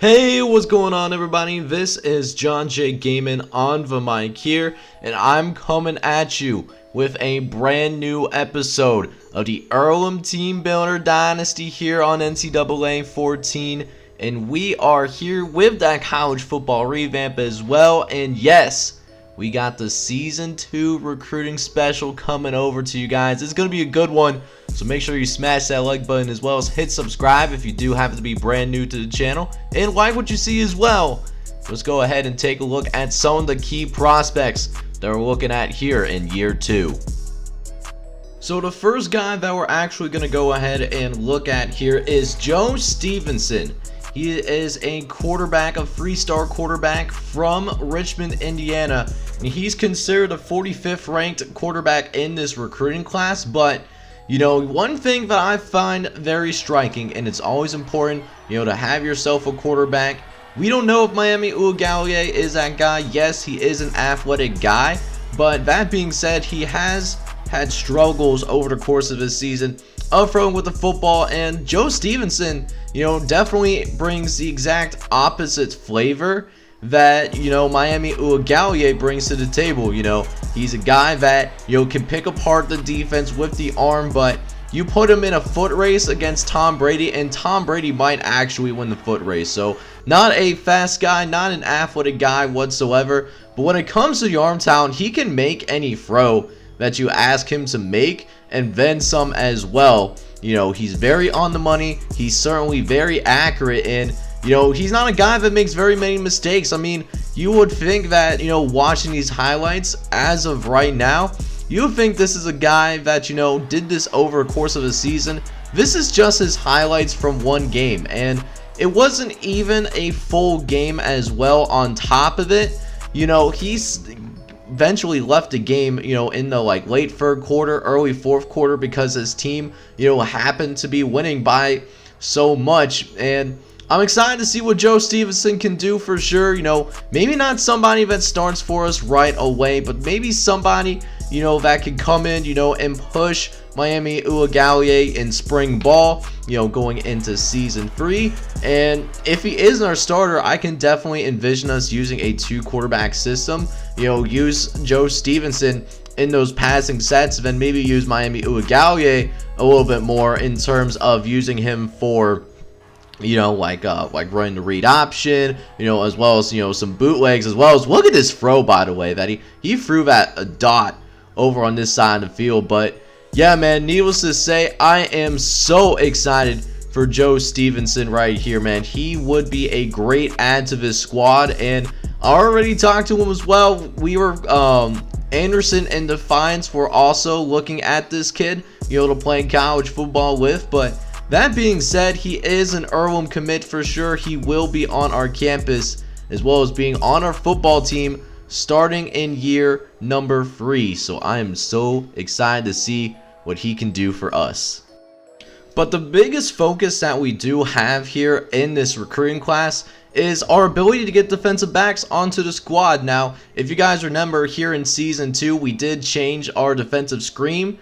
Hey, what's going on, everybody? This is John J. Gaming on the mic here, and I'm coming at you with a brand new episode of the Earlham Teambuilder Dynasty here on NCAA 14, and we are here with that college football revamp as well. And yes, we got the Season 2 recruiting special coming over to you guys. It's going to be a good one, so make sure you smash that like button as well as hit subscribe if you do happen to be brand new to the channel, and like what you see as well. Let's go ahead and take a look at some of the key prospects that we're looking at here in year 2. So the first guy that we're actually going to go ahead and look at here is Joe Stevenson. He is a quarterback, a 3-star quarterback from Richmond, Indiana. And he's considered a 45th ranked quarterback in this recruiting class. But, you know, one thing that I find very striking, and it's always important, you know, to have yourself a quarterback. We don't know if Miami Ugalele is that guy. Yes, he is an athletic guy. But that being said, he has had struggles over the course of his season of throwing with the football, and Joe Stevenson, you know, definitely brings the exact opposite flavor that, you know, Miami Ugalele brings to the table. You know, he's a guy that, you know, can pick apart the defense with the arm, but you put him in a foot race against Tom Brady, and Tom Brady might actually win the foot race. So not a fast guy, not an athletic guy whatsoever, but when it comes to the arm talent, he can make any throw that you ask him to make, and then some as well. You know, he's very on the money. He's certainly very accurate, and, you know, he's not a guy that makes very many mistakes. I mean, you would think that, you know, watching these highlights as of right now, you would think this is a guy that, you know, did this over a course of a season. This is just his highlights from one game, and it wasn't even a full game as well on top of it. You know, he's eventually left the game, you know, in the late third quarter, early fourth quarter, because his team, you know, happened to be winning by so much. And I'm excited to see what Joe Stevenson can do for sure. You know, maybe not somebody that starts for us right away, but maybe somebody, you know, that can come in, you know, and push Miami Ugalele in spring ball, you know, going into season 3. And if he isn't our starter, I can definitely envision us using a 2-quarterback system. You know, use Joe Stevenson in those passing sets, then maybe use Miami Ugalele a little bit more in terms of using him for, you know, like running the read option, you know, as well as, you know, some bootlegs, as well as, look at this throw, by the way, that he threw that a dot over on this side of the field. But yeah, man, needless to say, I am so excited for Joe Stevenson right here, man. He would be a great add to this squad, and I already talked to him as well. We were Anderson and Defiance were also looking at this kid, you know, to play college football with. But that being said, he is an Earlham commit for sure. He will be on our campus as well as being on our football team starting in year number 3. So I am so excited to see what he can do for us. But the biggest focus that we do have here in this recruiting class is our ability to get defensive backs onto the squad. Now, if you guys remember, here in season 2, we did change our defensive scheme.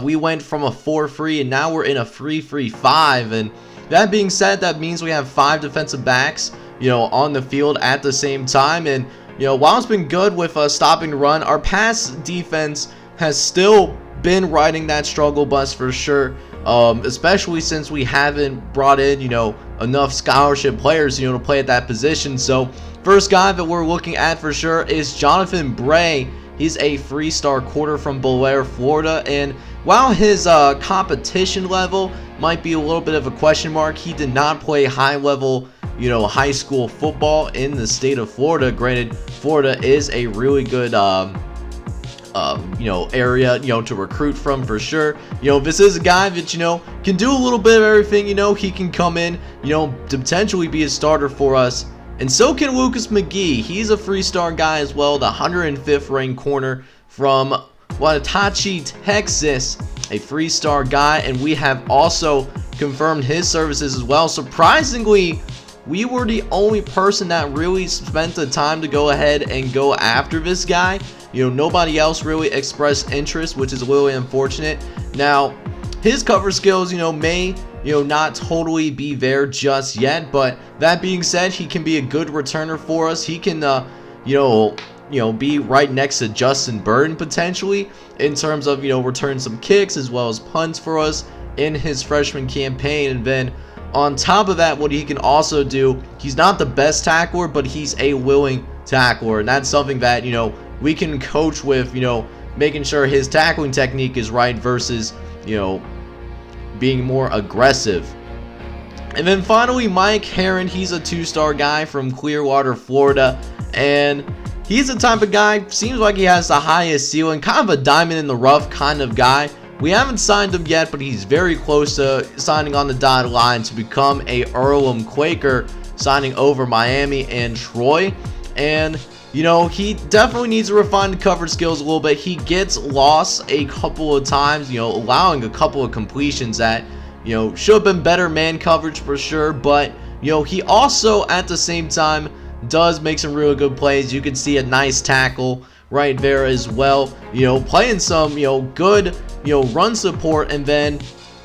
We went from a 4-3 and now we're in a 3-3-5. And that being said, that means we have 5 defensive backs, you know, on the field at the same time. And, you know, while it's been good with stopping the run, our pass defense has still been riding that struggle bus for sure. Especially since we haven't brought in, you know, enough scholarship players, you know, to play at that position. So first guy that we're looking at for sure is Jonathan Bray. He's a 3-star quarter from Bel Air, Florida, and while his competition level might be a little bit of a question mark, he did not play high level, you know, high school football in the state of Florida. Granted, Florida is a really good you know, area, you know, to recruit from for sure. You know, this is a guy that, you know, can do a little bit of everything. You know, he can come in, you know, to potentially be a starter for us, and so can Lucas McGee. He's a 3-star guy as well, the 105th ranked corner from Watatachi, Texas, a 3-star guy, and we have also confirmed his services as well. Surprisingly, we were the only person that really spent the time to go ahead and go after this guy. You know, nobody else really expressed interest, which is really unfortunate. Now, his cover skills, you know, may not totally be there just yet. But that being said, he can be a good returner for us. He can, be right next to Justin Burton potentially in terms of, return some kicks as well as punts for us in his freshman campaign. And then on top of that, what he can also do, he's not the best tackler, but he's a willing tackler. And that's something that, we can coach with, making sure his tackling technique is right versus, being more aggressive. And then finally, Mike Herron, he's a 2-star guy from Clearwater, Florida, and he's the type of guy, seems like he has the highest ceiling, kind of a diamond in the rough kind of guy. We haven't signed him yet, but he's very close to signing on the dotted line to become a Earlham Quaker, signing over Miami and Troy. And he definitely needs to refine the coverage skills a little bit. He gets lost a couple of times, allowing a couple of completions that, should have been better man coverage for sure. But, he also at the same time does make some really good plays. You can see a nice tackle right there as well. Playing some, good, run support. And then,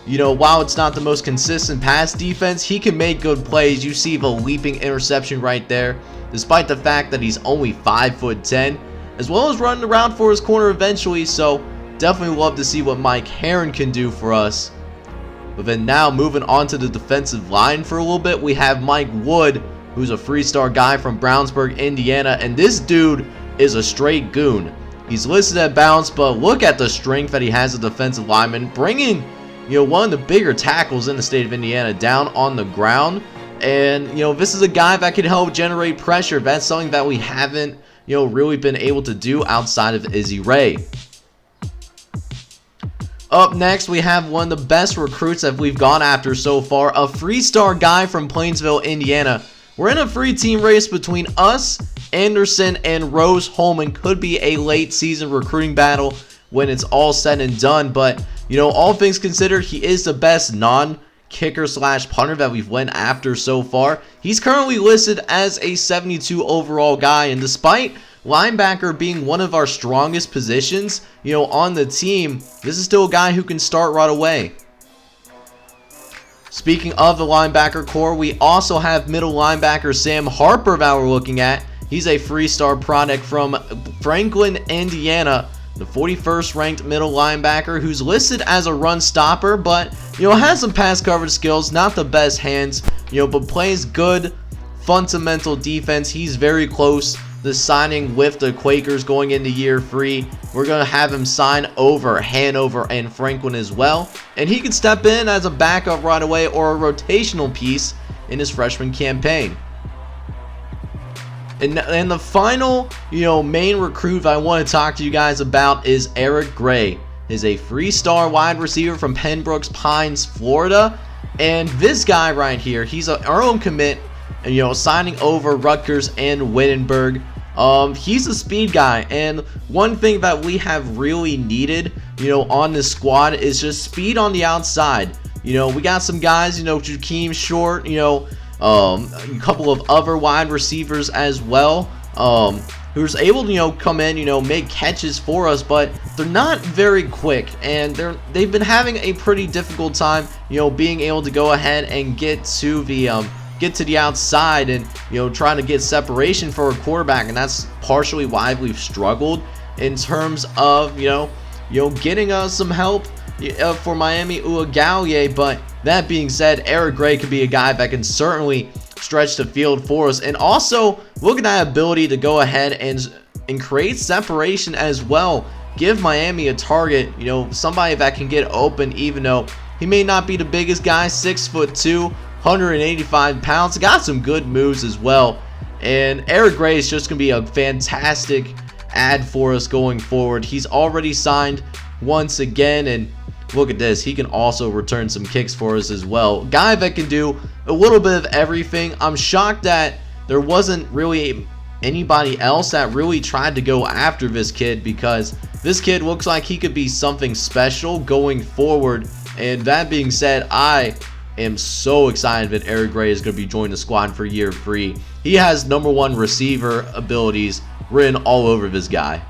while it's not the most consistent pass defense, he can make good plays. You see the leaping interception right there, despite the fact that he's only 5'10", as well as running around for his corner eventually. So definitely love to see what Mike Herron can do for us. But then now moving on to the defensive line for a little bit, we have Mike Wood, who's a 3-star guy from Brownsburg, Indiana, and this dude is a straight goon. He's listed at bounce, but look at the strength that he has as a defensive lineman, bringing one of the bigger tackles in the state of Indiana down on the ground. And, this is a guy that can help generate pressure. That's something that we haven't, really been able to do outside of Izzy Ray. Up next, we have one of the best recruits that we've gone after so far, a 3-star guy from Plainsville, Indiana. We're in a free team race between us, Anderson, and Rose Holman. Could be a late season recruiting battle when it's all said and done. But, all things considered, he is the best non-kicker / punter that we've went after so far. He's currently listed as a 72 overall guy, and despite linebacker being one of our strongest positions, on the team, this is still a guy who can start right away. Speaking of the linebacker core, we also have middle linebacker Sam Harper that we're looking at. He's a 3-star product from Franklin, Indiana, the 41st ranked middle linebacker who's listed as a run stopper, but has some pass coverage skills, not the best hands, but plays good fundamental defense. He's very close to signing with the Quakers going into year 3. We're going to have him sign over Hanover and Franklin as well, and he can step in as a backup right away or a rotational piece in his freshman campaign. And the final, main recruit I want to talk to you guys about is Eric Gray. He's a 3-star wide receiver from Pembroke Pines, Florida. And this guy right here, he's an Earlham commit, signing over Rutgers and Wittenberg. He's a speed guy, and one thing that we have really needed, on this squad is just speed on the outside. We got some guys, Jakeem Short, a couple of other wide receivers as well, who's able to, come in, make catches for us, but they're not very quick, and they've been having a pretty difficult time, being able to go ahead and get to the outside and, trying to get separation for a quarterback, and that's partially why we've struggled in terms of, getting us some help for Miami Uiagalelei. But that being said, Eric Gray could be a guy that can certainly stretch the field for us, and also look at that ability to go ahead and create separation as well. Give Miami a target, somebody that can get open, even though he may not be the biggest guy, 6'2", 185 pounds. Got some good moves as well, and Eric Gray is just going to be a fantastic add for us going forward. He's already signed once again, and look at this, he can also return some kicks for us as well. Guy that can do a little bit of everything. I'm shocked that there wasn't really anybody else that really tried to go after this kid, because this kid looks like he could be something special going forward. And that being said, I am so excited that Eric Gray is going to be joining the squad for year 3. He has #1 receiver abilities written all over this guy.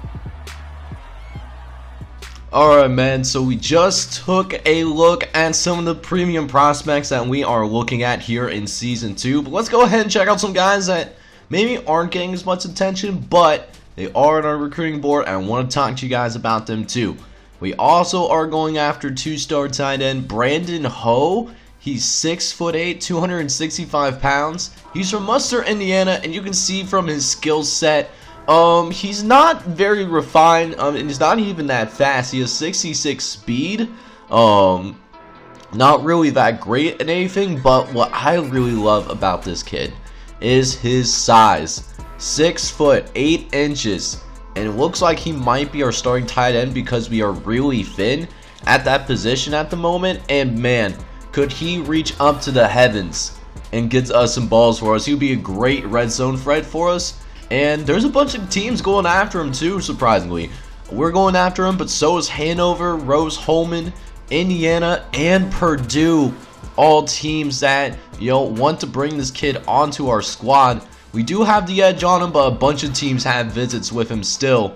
Alright, man, so we just took a look at some of the premium prospects that we are looking at here in Season 2. But let's go ahead and check out some guys that maybe aren't getting as much attention, but they are on our recruiting board, and I want to talk to you guys about them too. We also are going after 2-star tight end Brandon Ho. He's 6'8", 265 pounds. He's from Munster, Indiana, and you can see from his skill set, he's not very refined, and he's not even that fast. He has 66 speed, not really that great at anything, but what I really love about this kid is his size, 6 foot 8 inches, and it looks like he might be our starting tight end because we are really thin at that position at the moment, and man, could he reach up to the heavens and get us some balls for us. He would be a great red zone threat for us. And there's a bunch of teams going after him too, surprisingly. We're going after him, but so is Hanover, Rose-Hulman, Indiana, and Purdue. All teams that, want to bring this kid onto our squad. We do have the edge on him, but a bunch of teams have visits with him still.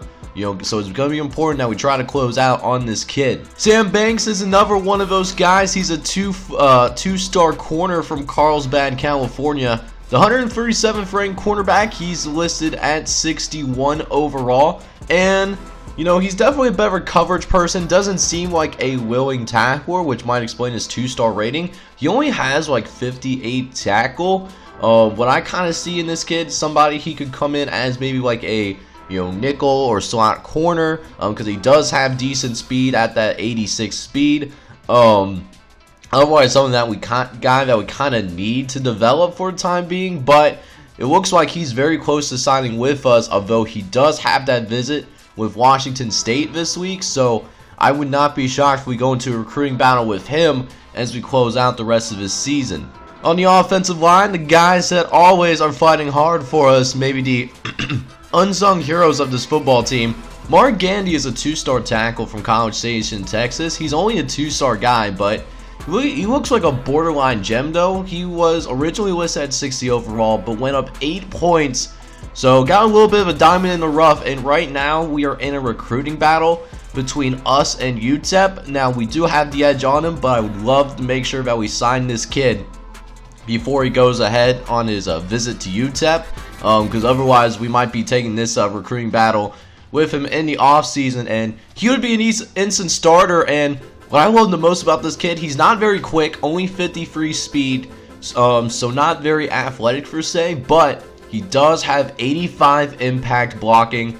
So it's going to be important that we try to close out on this kid. Sam Banks is another one of those guys. He's a two-star corner from Carlsbad, California. The 137th ranked cornerback, he's listed at 61 overall, and he's definitely a better coverage person. Doesn't seem like a willing tackler, which might explain his 2-star rating. He only has like 58 tackle. What I kind of see in this kid, somebody he could come in as maybe like a nickel or slot corner, because he does have decent speed at that 86 speed. Otherwise, something that we kind of need to develop for the time being, but it looks like he's very close to signing with us, although he does have that visit with Washington State this week, so I would not be shocked if we go into a recruiting battle with him as we close out the rest of his season. On the offensive line, the guys that always are fighting hard for us, maybe the unsung heroes of this football team. Mark Gandy is a 2-star tackle from College Station, Texas. He's only a 2-star guy, but he looks like a borderline gem though. He was originally listed at 60 overall, but went up 8 points. So got a little bit of a diamond in the rough, and right now we are in a recruiting battle between us and UTEP. Now we do have the edge on him, but I would love to make sure that we sign this kid before he goes ahead on his visit to UTEP, because otherwise we might be taking this recruiting battle with him in the offseason, and he would be an instant starter. And what I love the most about this kid, he's not very quick, only 53 speed, so not very athletic per se, but he does have 85 impact blocking,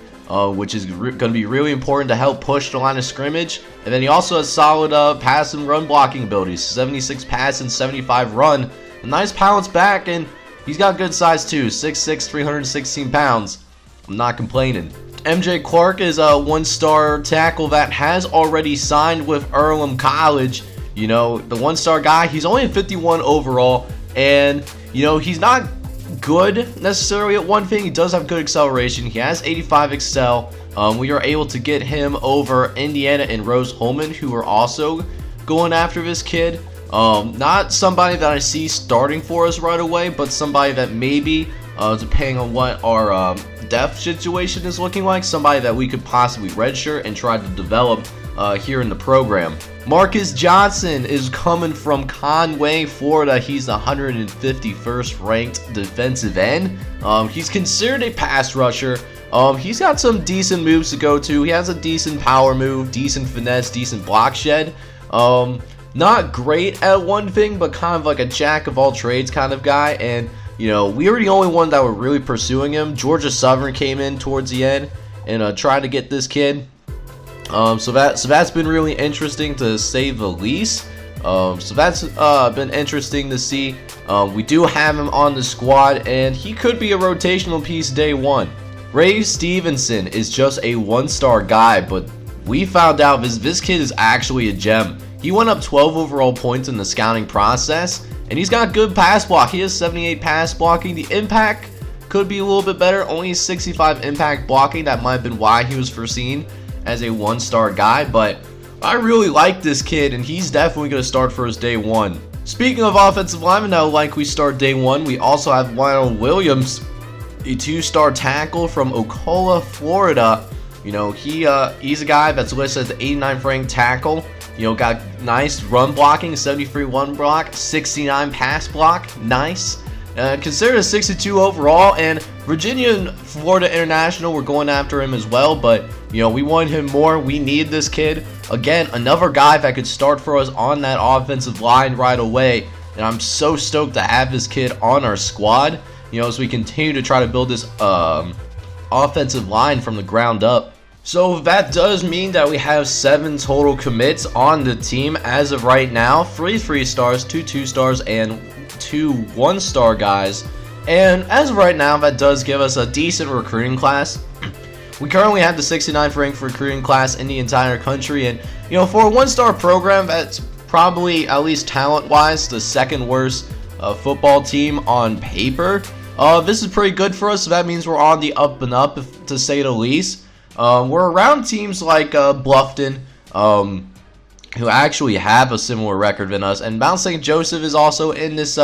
which is going to be really important to help push the line of scrimmage. And then he also has solid pass and run blocking abilities, 76 pass and 75 run. A nice balance back, and he's got good size too, 6'6", 316 pounds. I'm not complaining. MJ Clark is a 1-star tackle that has already signed with Earlham College. The 1-star guy, he's only a 51 overall, and he's not good necessarily at one thing. He does have good acceleration. He has 85 excel. We are able to get him over Indiana and Rose-Hulman, who are also going after this kid. Not somebody that I see starting for us right away, but somebody that maybe, depending on what our depth situation is looking like, somebody that we could possibly redshirt and try to develop here in the program. Marcus Johnson is coming from Conway, Florida. He's the 151st ranked defensive end. He's considered a pass rusher. He's got some decent moves to go to. He has a decent power move, decent finesse, decent block shed. Not great at one thing, but kind of like a jack of all trades kind of guy. And we were the only one that were really pursuing him. Georgia Southern came in towards the end and tried to get this kid. So that's been really interesting to say the least. So that's been interesting to see. We do have him on the squad, and he could be a rotational piece day one. Ray Stevenson is just a 1-star guy, but we found out this kid is actually a gem. He went up 12 overall points in the scouting process, and he's got good pass block. He has 78 pass blocking. The impact could be a little bit better, only 65 impact blocking. That might have been why he was foreseen as a 1-star guy, but I really like this kid, and he's definitely going to start for us day one. Speaking of offensive linemen, now like we start day one, we also have Lionel Williams, a 2-star tackle from Ocala, Florida. You know, he's a guy that's listed as the 89th ranked tackle. You know, got nice run blocking, 73 run block, 69 pass block, nice. Considered a 62 overall, and Virginia and Florida International were going after him as well, but, you know, we wanted him more. We need this kid. Again, another guy that could start for us on that offensive line right away, and I'm so stoked to have this kid on our squad, you know, as we continue to try to build this offensive line from the ground up. So that does mean that we have 7 total commits on the team as of right now. 3 3-stars, 2 2-stars, and 2 1-star guys. And as of right now, that does give us a decent recruiting class. We currently have the 69th ranked recruiting class in the entire country. And, you know, for a 1-star program, that's probably, at least talent-wise, the second worst football team on paper. This is pretty good for us. So that means we're on the up and up, to say the least. We're around teams like Bluffton, who actually have a similar record than us, and Mount St. Joseph is also in this,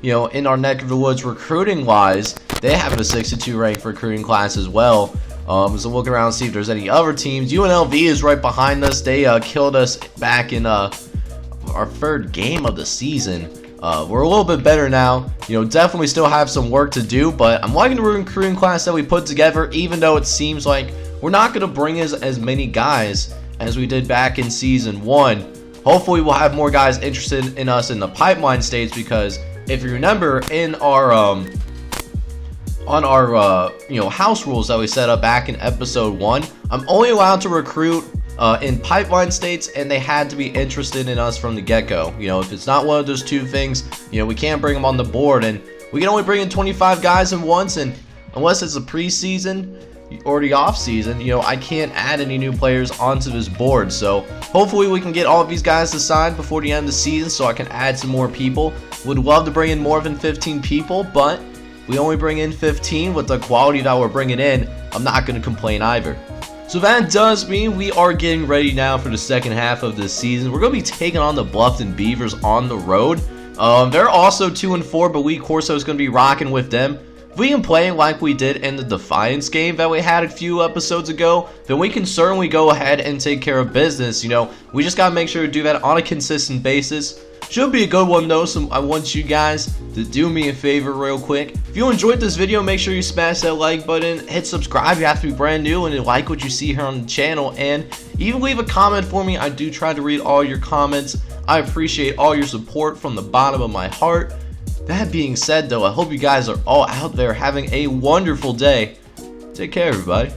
you know, in our neck of the woods recruiting wise. They have a 62 ranked recruiting class as well. So look around and see if there's any other teams. UNLV is right behind us. They killed us back in our 3rd game of the season. We're a little bit better now. You know, definitely still have some work to do, but I'm liking the recruiting class that we put together, even though it seems like we're not going to bring as many guys as we did back in season 1. Hopefully we'll have more guys interested in us in the pipeline states, because if you remember in our on our you know, house rules that we set up back in episode 1, I'm only allowed to recruit in pipeline states, and they had to be interested in us from the get-go. You know, if it's not one of those 2 things, you know, we can't bring them on the board, and we can only bring in 25 guys at once, and unless it's a preseason or the off season, you know, I can't add any new players onto this board. So hopefully we can get all of these guys to sign before the end of the season, so I can add some more people. Would love to bring in more than 15 people, but we only bring in 15 with the quality that we're bringing in. I'm not going to complain either. So that does mean we are getting ready now for the second half of this season. We're going to be taking on the Bluffton Beavers on the road. They're also 2-4, but Lee Corso is going to be rocking with them. If we can play like we did in the Defiance game that we had a few episodes ago, then we can certainly go ahead and take care of business. You know, we just got to make sure to do that on a consistent basis. Should be a good one though, so I want you guys to do me a favor real quick. If you enjoyed this video, make sure you smash that like button, hit subscribe, you have to be brand new, and like what you see here on the channel, and even leave a comment for me. I do try to read all your comments. I appreciate all your support from the bottom of my heart. That being said though, I hope you guys are all out there having a wonderful day. Take care, everybody.